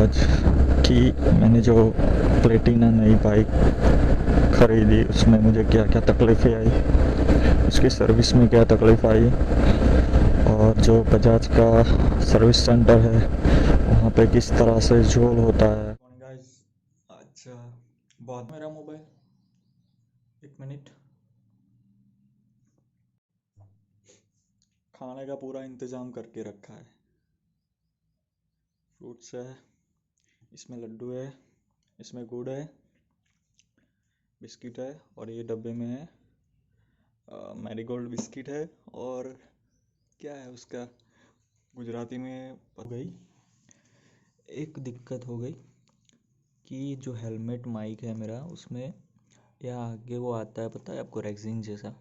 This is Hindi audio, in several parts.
आज कि मैंने जो प्लेटिना नई बाइक ख़रीदी उसमें मुझे क्या क्या तकलीफ़ें आई, उसकी सर्विस में क्या तकलीफ़ आई, और जो बजाज का सर्विस सेंटर है वहाँ पे किस तरह से झोल होता है। गाइस, अच्छा बहुत मेरा मोबाइल, एक मिनट। खाने का पूरा इंतज़ाम करके रखा है। फ्रूट्स है, इसमें लड्डू है, इसमें गुड़ है, बिस्किट है, और ये डब्बे में है मैरीगोल्ड बिस्किट है। और क्या है उसका गुजराती में हो गई, एक दिक्कत हो गई कि जो हेलमेट माइक है मेरा, उसमें यहाँ आगे वो आता है, पता है आपको, रेक्सिन जैसा,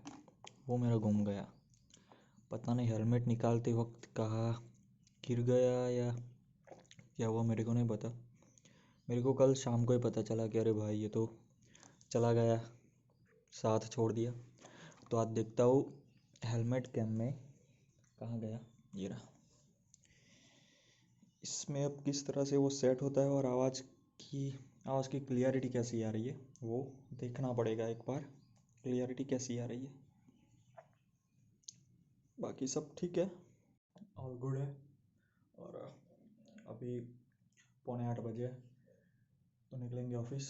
वो मेरा गुम गया। पता नहीं हेलमेट निकालते वक्त कहाँ गिर गया या क्या हुआ, मेरे को नहीं पता। मेरे को कल शाम को ही पता चला कि अरे भाई ये तो चला गया, साथ छोड़ दिया। तो आज देखता हूँ हेलमेट कैम में कहाँ गया, ये रहा। इसमें अब किस तरह से वो सेट होता है और आवाज़ की क्लियरिटी कैसी आ रही है वो देखना पड़ेगा एक बार, क्लियरिटी कैसी आ रही है। बाकी सब ठीक है, ऑल गुड है। और अभी 7:45 बजे तो निकलेंगे ऑफिस।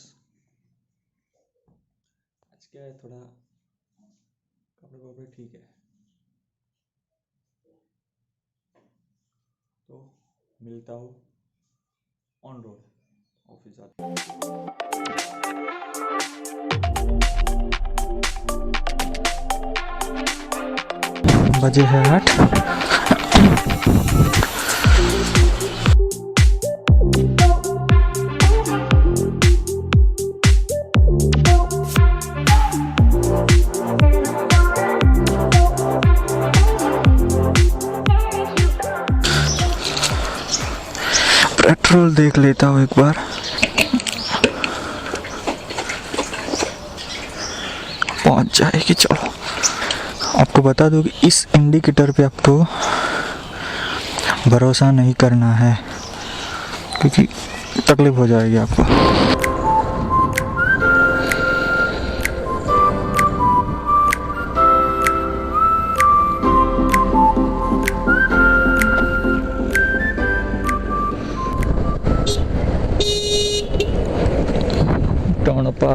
आज क्या है, थोड़ा कपड़े वपड़े ठीक है, तो मिलता हूँ ऑन रोड ऑफिस बजे है 8। पेट्रोल देख लेता हूँ एक बार। पहुंच जाएगी, चलो। आपको बता दूं कि इस इंडिकेटर पे आपको भरोसा नहीं करना है क्योंकि तकलीफ हो जाएगी आपको। टोनपा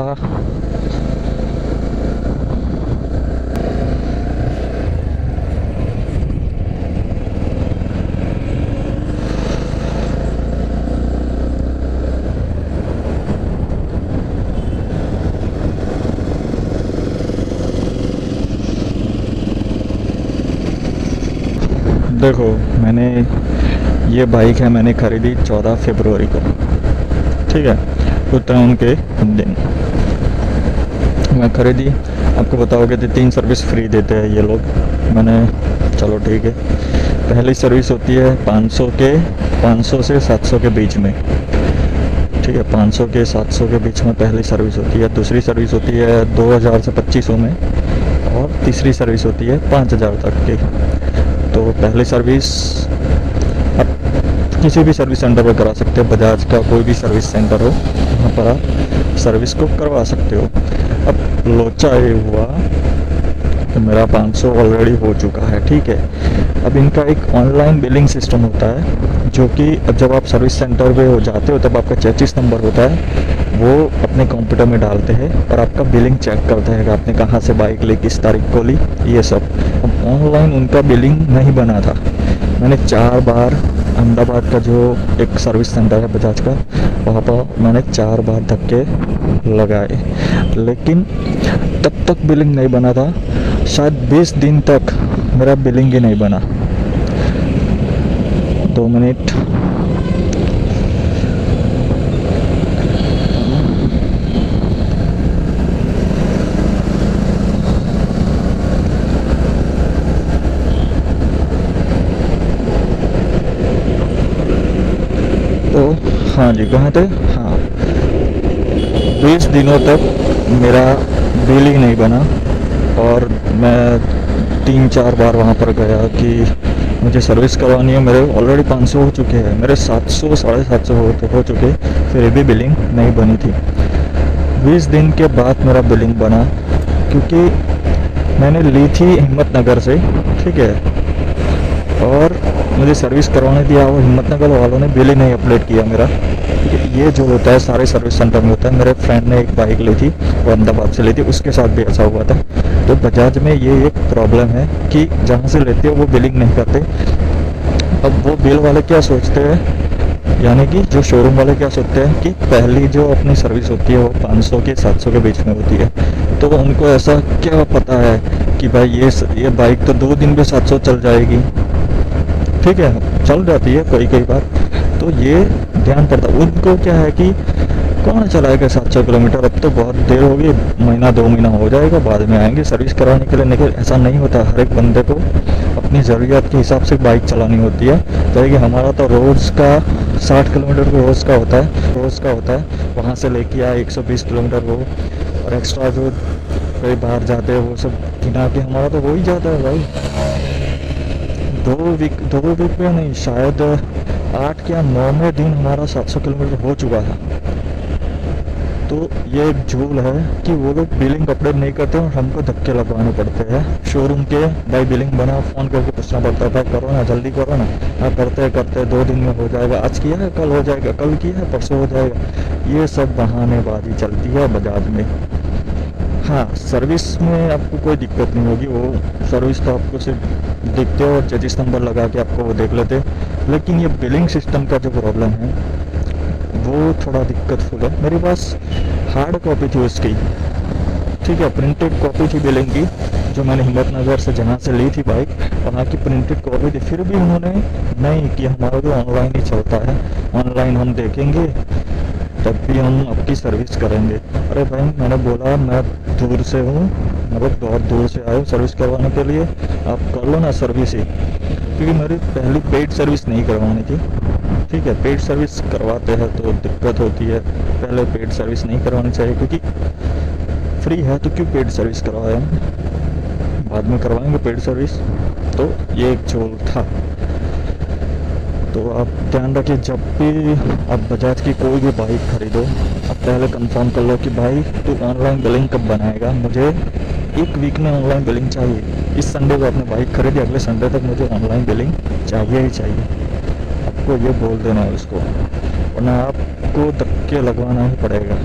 देखो, मैंने ये बाइक है मैंने ख़रीदी 14 फरवरी को, ठीक है, उत्तरायण के दिन मैं ख़रीदी। आपको बताओगे तो 3 सर्विस फ्री देते हैं ये लोग। मैंने चलो ठीक है, पहली सर्विस होती है 500 से 700 के बीच में, ठीक है, 500 के 700 के बीच में पहली सर्विस होती है। दूसरी सर्विस होती है 2000 से 2500 में, और तीसरी सर्विस होती है 5000 तक की। तो पहली सर्विस आप किसी भी सर्विस सेंटर पर करा सकते हो, बजाज का कोई भी सर्विस सेंटर हो वहाँ पर आप सर्विस को करवा सकते हो। अब लोचा ये हुआ तो मेरा 500 ऑलरेडी हो चुका है, ठीक है। अब इनका एक ऑनलाइन बिलिंग सिस्टम होता है जो कि जब आप सर्विस सेंटर पे हो जाते हो तब आपका चेचिस नंबर होता है, वो अपने कंप्यूटर में डालते हैं और आपका बिलिंग चेक करते हैं कि आपने कहाँ से बाइक ली, किस तारीख को ली, ये सब। अब ऑनलाइन उनका बिलिंग नहीं बना था। मैंने 4 बार अहमदाबाद का जो एक सर्विस सेंटर है बजाज का, वहाँ पर मैंने 4 बार धक्के लगाए, लेकिन तब तक बिलिंग नहीं बना था। शायद 20 दिन तक मेरा बिलिंग ही नहीं बना। 2 मिनट, तो हाँ जी, कहाँ थे, हाँ, 20 दिनों तक मेरा बिल ही नहीं बना। और मैं 3-4 बार वहाँ पर गया कि मुझे सर्विस करवानी है, मेरे ऑलरेडी 500 हो चुके हैं, मेरे 700 750 हो चुके, फिर भी बिलिंग नहीं बनी थी। 20 दिन के बाद मेरा बिलिंग बना, क्योंकि मैंने ली थी हिम्मतनगर से, ठीक है, और मुझे सर्विस करवाने दिया, वो हिम्मतनगर वालों ने बिल ही नहीं अपडेट किया मेरा। ये जो होता है सारे सर्विस सेंटर में होता है। मेरे फ्रेंड ने एक बाइक ली थी, वो अहमदाबाद से ली थी, उसके साथ भी ऐसा हुआ था। तो बजाज में ये एक प्रॉब्लम है कि जहाँ से लेते हो वो बिलिंग नहीं करते। अब वो बिल वाले क्या सोचते हैं, यानी कि जो शोरूम वाले क्या सोचते हैं कि पहली जो अपनी सर्विस होती है वो 500 के 700 के बीच में होती है। तो उनको ऐसा क्या पता है कि भाई ये बाइक तो 2 दिन में 700 चल जाएगी, ठीक है, चल जाती है कई बार। तो ये ध्यान पड़ता, उनको क्या है कि कौन चलाएगा 700 किलोमीटर, अब तो बहुत देर होगी, महीना 2 महीना हो जाएगा, बाद में आएंगे सर्विस कराने के लिए। लेकिन ऐसा नहीं होता, हर एक बंदे को अपनी ज़रूरत के हिसाब से बाइक चलानी होती है। जैसे कि हमारा तो रोज़ का 60 किलोमीटर रोज़ का होता है, वहाँ से लेके आए 120 किलोमीटर वो, और एक्स्ट्रा जो कहीं बाहर जाते हैं वो सब गिना के हमारा तो हो ही जाता है भाई। 2 वीक में नहीं, शायद 8 या 9वें दिन हमारा 700 किलोमीटर हो चुका था। तो ये एक झूल है कि वो लोग बिलिंग अपडेट नहीं करते और हमको धक्के लगवाने पड़ते हैं शोरूम के। भाई बिलिंग बना, फ़ोन करके पूछना पड़ता है, भाई करो ना, जल्दी करो ना। हाँ करते 2 दिन में हो जाएगा, आज किया है कल हो जाएगा, कल किया है परसों हो जाएगा। ये सब बहानेबाजी चलती है बजाज में। हाँ, सर्विस में आपको कोई दिक्कत नहीं होगी, वो सर्विस तो आपको सिर्फ देखते हो और चेजिस नंबर लगा के आपको वो देख लेते। लेकिन ये बिलिंग सिस्टम का जो प्रॉब्लम है वो थोड़ा दिक्कतफुल है। मेरे पास हार्ड कॉपी थी उसकी, ठीक है, प्रिंटेड कॉपी थी बिलिंग की, जो मैंने हिम्मतनगर से जहाँ से ली थी बाइक, वहाँ की प्रिंटेड कॉपी थी। फिर भी उन्होंने नहीं कि हमारा जो ऑनलाइन ही चलता है, ऑनलाइन हम देखेंगे तब भी हम आपकी सर्विस करेंगे। अरे भाई, मैंने बोला मैं दूर से हूँ, मतलब बहुत दूर से आया हूँ सर्विस करवाने के लिए, आप कर लो ना सर्विस ही, क्योंकि मेरी पहली पेड सर्विस नहीं करवानी थी, ठीक है। पेड सर्विस करवाते हैं तो दिक्कत होती है, पहले पेड सर्विस नहीं करवानी चाहिए, क्योंकि फ्री है तो क्यों पेड सर्विस करवाएं, बाद में करवाएंगे पेड सर्विस। तो ये एक झोल था। तो आप ध्यान रखिए, जब भी आप बजाज की कोई भी बाइक खरीदो, आप पहले कंफर्म कर लो कि भाई तू ऑनलाइन बिलिंग कब बनाएगा। मुझे 1 वीक में ऑनलाइन बिलिंग चाहिए। इस संडे को आपने बाइक खरीदी, अगले संडे तक मुझे ऑनलाइन बिलिंग चाहिए ही चाहिए। आपको ये बोल देना है उसको, वरना आपको धक्के लगवाना ही पड़ेगा।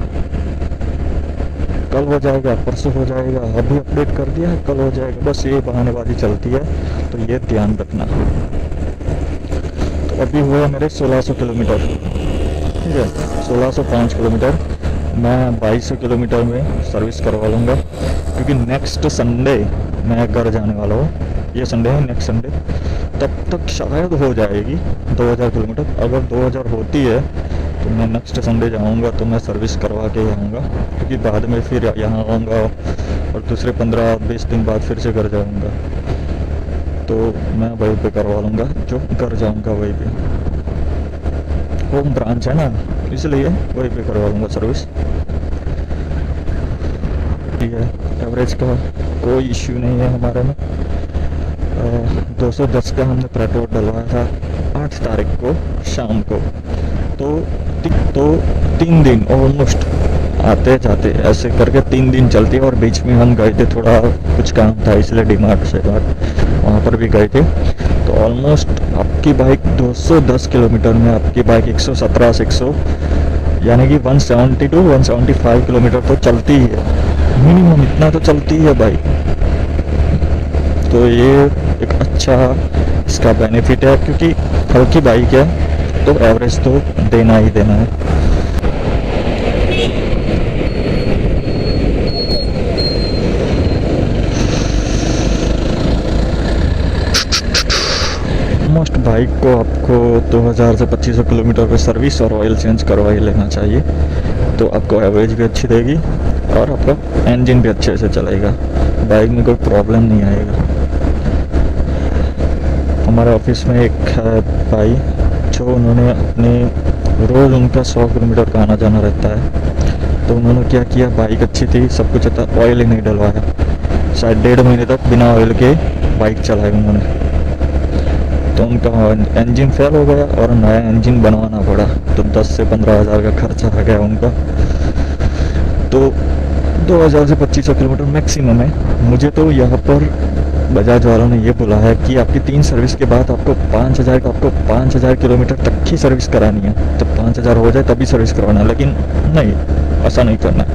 कल हो जाएगा, परसों हो जाएगा, अभी अपडेट कर दिया है कल हो जाएगा, बस ये बहानेबाजी चलती है। तो ये ध्यान रखना। तो अभी हुआ मेरे 1600 किलोमीटर, ठीक है, 1605 किलोमीटर। मैं 2200 किलोमीटर में सर्विस करवा लूँगा, क्योंकि नेक्स्ट संडे मैं घर जाने वाला हूँ। ये संडे है, नेक्स्ट संडे, तब तक शायद हो जाएगी 2000 किलोमीटर। अगर 2000 होती है तो मैं नेक्स्ट संडे जाऊंगा, तो मैं सर्विस करवा के ही आऊँगा, क्योंकि बाद में फिर यहाँ आऊँगा और दूसरे 15-20 दिन बाद फिर से घर जाऊँगा। तो मैं वहीं पे करवा लूँगा, जो घर जाऊँगा वहीं पे, होम ब्रांच है ना, इसलिए वहीं पे करवा लूँगा सर्विस। ठीक है, एवरेज का कोई इश्यू नहीं है हमारे में। 210 का हमने पेट्रोल डलवाया था 8 तारीख को शाम को। तो 3 दिन ऑलमोस्ट आते जाते ऐसे करके 3 दिन चलती है। और बीच में हम गए थे, थोड़ा कुछ काम था इसलिए डीमार्ट से बात, वहाँ पर भी गए थे। तो ऑलमोस्ट आपकी बाइक 210 किलोमीटर में आपकी बाइक 117 से 100, यानी कि 170 to 175 किलोमीटर तो चलती ही है, मिनिमम इतना तो चलती है बाइक। तो ये एक अच्छा इसका बेनिफिट है, क्योंकि हल्की बाइक है तो एवरेज तो देना ही देना है। ऑलमोस्ट बाइक को आपको 2000 से 2500 किलोमीटर पे सर्विस और ऑयल चेंज करवा ही लेना चाहिए, तो आपको एवरेज भी अच्छी देगी और आपका इंजन भी अच्छे से चलेगा, बाइक में कोई प्रॉब्लम नहीं आएगा। हमारे ऑफिस में एक है भाई, जो उन्होंने अपने रोज़ उनका 100 किलोमीटर का आना जाना रहता है। तो उन्होंने क्या किया, बाइक अच्छी थी, सब कुछ था, ऑयल ही नहीं डलवाया, शायद 1.5 महीने तक बिना ऑयल के बाइक चलाई उन्होंने। तो उनका इंजन फेल हो गया और नया इंजन बनवाना पड़ा, तो 10 से 15 हज़ार का खर्चा आ गया उनका। तो 2000 से 2500 किलोमीटर मैक्सिमम है। मुझे तो यहाँ पर बजाज वालों ने ये बोला है कि आपकी 3 सर्विस के बाद आपको 5000 का, आपको 5000 किलोमीटर तक की सर्विस करानी है। जब 5000 हो जाए तभी सर्विस करवाना है, लेकिन नहीं, ऐसा नहीं करना है।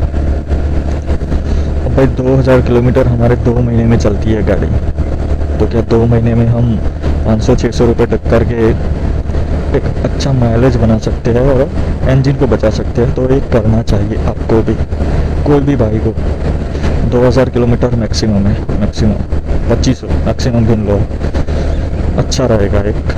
अब भाई 2000 किलोमीटर हमारे 2 महीने में चलती है गाड़ी, तो क्या 2 महीने में हम 500-600 रुपये तक करके एक अच्छा माइलेज बना सकते हैं और इंजन को बचा सकते हैं? तो ये करना चाहिए आपको भी, कोई भी भाई को। 2000 किलोमीटर मैक्सिमम है, मैक्सिमम 2500 मैक्सिमम गिन लो, अच्छा रहेगा एक